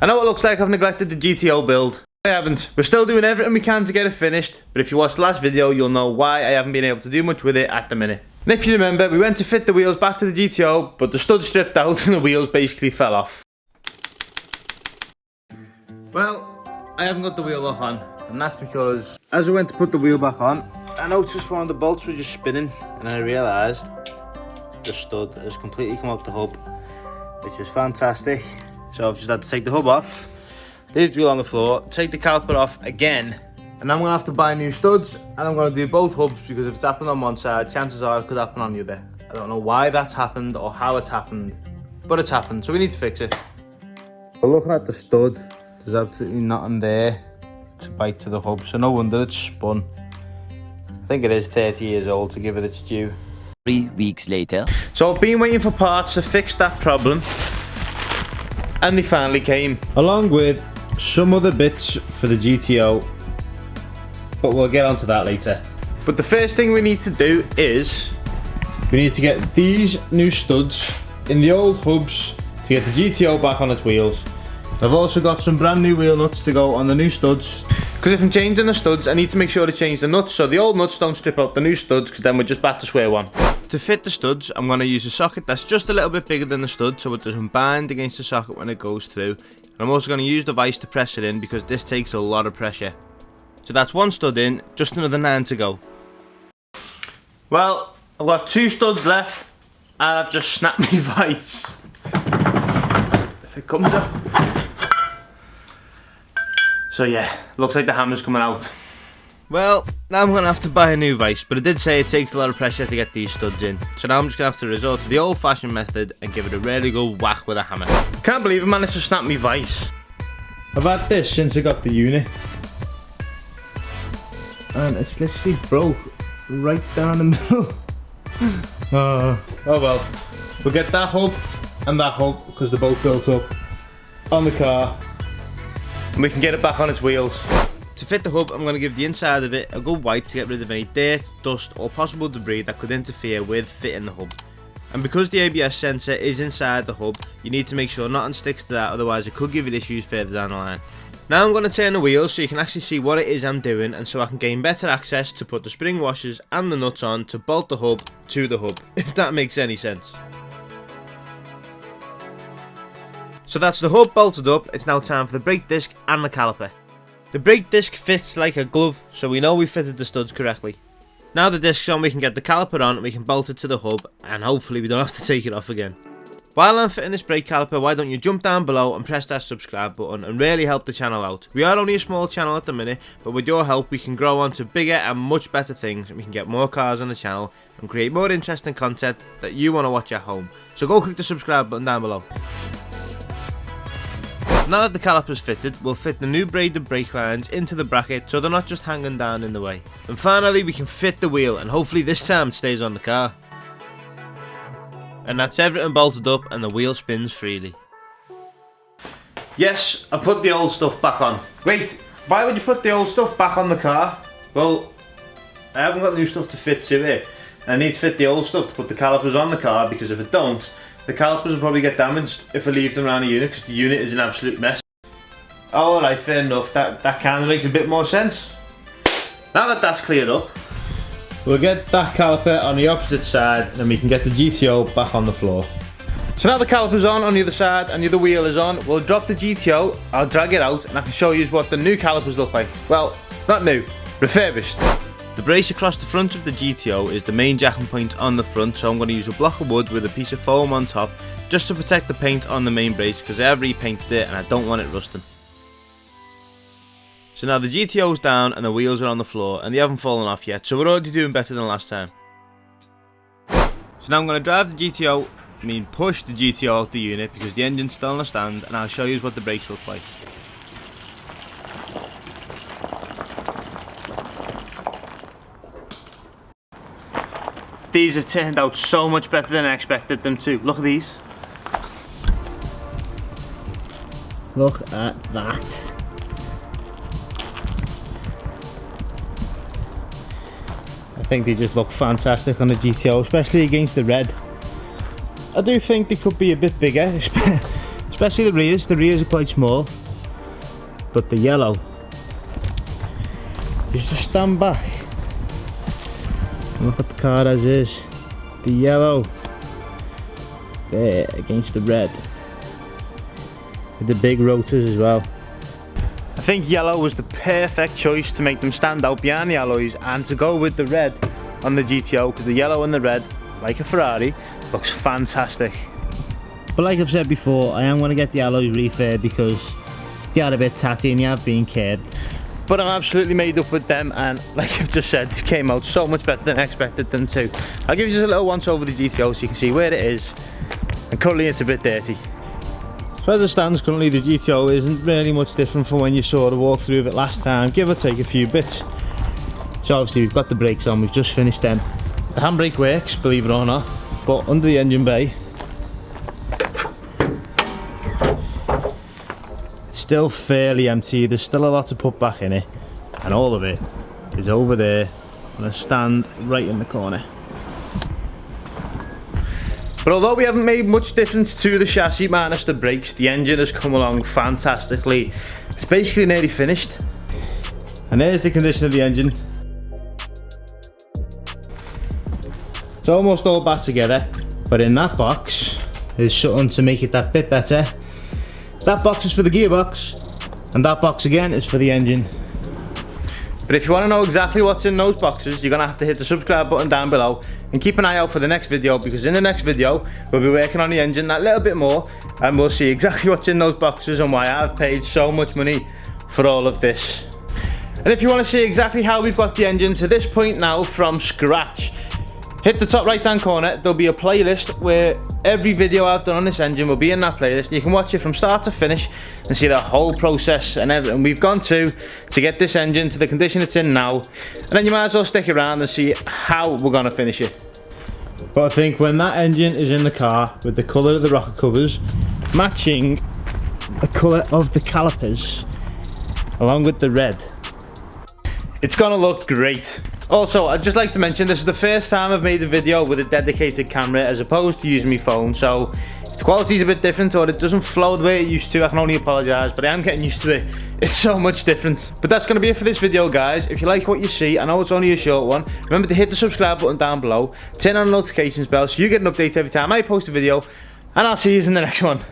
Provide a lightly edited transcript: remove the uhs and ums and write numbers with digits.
I know it looks like I've neglected the GTO build. I haven't. We're still doing everything we can to get it finished, but if you watched the last video, you'll know why I haven't been able to do much with it at the minute. And if you remember, we went to fit the wheels back to the GTO, but the stud stripped out and the wheels basically fell off. Well, I haven't got the wheel back on, and that's because as I went to put the wheel back on, I noticed one of the bolts was just spinning, and I realised the stud has completely come out the hub, which is fantastic. So I've just had to take the hub off, leave the wheel on the floor, take the caliper off again, and I'm going to have to buy new studs, and I'm going to do both hubs, because if it's happened on one side, chances are it could happen on the other. I don't know why that's happened or how it's happened, but it's happened, so we need to fix it. But looking at the stud, there's absolutely nothing there to bite to the hub, so no wonder it's spun. I think it is 30 years old, to give it its due. 3 weeks later. So I've been waiting for parts to fix that problem, and they finally came, along with some other bits for the GTO, but we'll get onto that later. But the first thing we need to do is we need to get these new studs in the old hubs to get the GTO back on its wheels. I've also got some brand new wheel nuts to go on the new studs, because if I'm changing the studs, I need to make sure to change the nuts so the old nuts don't strip out the new studs, because then we're just back to square one. To fit the studs, I'm going to use a socket that's just a little bit bigger than the stud so it doesn't bind against the socket when it goes through. And I'm also going to use the vise to press it in, because this takes a lot of pressure. So that's one stud in, just another 9 to go. Well, I've got 2 studs left, and I've just snapped my vise. If it comes up. So yeah, looks like the hammer's coming out. Well, now I'm going to have to buy a new vise, but it did say it takes a lot of pressure to get these studs in. So now I'm just going to have to resort to the old fashioned method and give it a really good whack with a hammer. Can't believe I managed to snap my vise. I've had this since I got the unit, and it's literally broke right down the middle. Oh well, we'll get that hub and that hub, because they're both built up on the car, and we can get it back on its wheels. To fit the hub, I'm going to give the inside of it a good wipe to get rid of any dirt, dust or possible debris that could interfere with fitting the hub. And because the ABS sensor is inside the hub, you need to make sure nothing sticks to that, otherwise it could give you issues further down the line. Now I'm going to turn the wheels so you can actually see what it is I'm doing, and so I can gain better access to put the spring washers and the nuts on to bolt the hub to the hub, if that makes any sense. So that's the hub bolted up. It's now time for the brake disc and the caliper. The brake disc fits like a glove, so we know we fitted the studs correctly. Now the disc's on, we can get the caliper on and we can bolt it to the hub, and hopefully we don't have to take it off again. While I'm fitting this brake caliper, why don't you jump down below and press that subscribe button and really help the channel out. We are only a small channel at the minute, but with your help we can grow on to bigger and much better things, and we can get more cars on the channel and create more interesting content that you want to watch at home. So go click the subscribe button down below. Now that the caliper's fitted, we'll fit the new braided brake lines into the bracket so they're not just hanging down in the way. And finally we can fit the wheel, and hopefully this time it stays on the car. And that's everything bolted up and the wheel spins freely. Yes, I put the old stuff back on. Wait, why would you put the old stuff back on the car? Well, I haven't got new stuff to fit to it. I need to fit the old stuff to put the calipers on the car, because if I don't, the calipers will probably get damaged if I leave them around the unit, because the unit is an absolute mess. Oh, alright, fair enough. That kind of makes a bit more sense. Now that that's cleared up, we'll get that caliper on the opposite side, and then we can get the GTO back on the floor. So now the caliper's on the other side and the other wheel is on, we'll drop the GTO, I'll drag it out, and I can show you what the new calipers look like. Well, not new, refurbished. The brace across the front of the GTO is the main jacking point on the front, so I'm going to use a block of wood with a piece of foam on top just to protect the paint on the main brace, because I have repainted it and I don't want it rusting. So now the GTO's down and the wheels are on the floor, and they haven't fallen off yet, so we're already doing better than last time. So now I'm going to drive the GTO, push the GTO out the unit, because the engine's still on the stand, and I'll show you what the brakes look like. These have turned out so much better than I expected them to. Look at these. Look at that. I think they just look fantastic on the GTO, especially against the red. I do think they could be a bit bigger, especially the rears are quite small, but the yellow is just stand back and look at the car as is. The yellow there against the red with the big rotors as well. I think yellow was the perfect choice to make them stand out behind the alloys and to go with the red on the GTO, because the yellow and the red, like a Ferrari, looks fantastic. But like I've said before, I am going to get the alloys refurbed because they are a bit tatty and they have been cared. But I'm absolutely made up with them, and like I've just said, it came out so much better than I expected them to. I'll give you just a little once over the GTO so you can see where it is, and currently it's a bit dirty. So as it stands currently, the GTO isn't really much different from when you saw the walkthrough of it last time, give or take a few bits. So obviously we've got the brakes on, we've just finished them. The handbrake works, believe it or not, but under the engine bay, it's still fairly empty. There's still a lot to put back in it, and all of it is over there on a stand right in the corner. But although we haven't made much difference to the chassis minus the brakes, the engine has come along fantastically. It's basically nearly finished. And there's the condition of the engine. It's almost all back together, but in that box there's something to make it that bit better. That box is for the gearbox, and that box again is for the engine. But if you want to know exactly what's in those boxes, you're going to have to hit the subscribe button down below and keep an eye out for the next video, because in the next video we'll be working on the engine that little bit more, and we'll see exactly what's in those boxes and why I've paid so much money for all of this. And if you want to see exactly how we've got the engine to this point now from scratch, hit the top right hand corner. There'll be a playlist where every video I've done on this engine will be in that playlist. You can watch it from start to finish and see the whole process and everything we've gone to get this engine to the condition it's in now. And then you might as well stick around and see how we're going to finish it. But I think when that engine is in the car with the colour of the rocker covers matching the colour of the calipers along with the red, it's going to look great. Also, I'd just like to mention, this is the first time I've made a video with a dedicated camera as opposed to using my phone, so if the quality's a bit different or it doesn't flow the way it used to, I can only apologise, but I am getting used to it. It's so much different. But that's going to be it for this video, guys. If you like what you see, I know it's only a short one, remember to hit the subscribe button down below, turn on the notifications bell so you get an update every time I post a video, and I'll see you in the next one.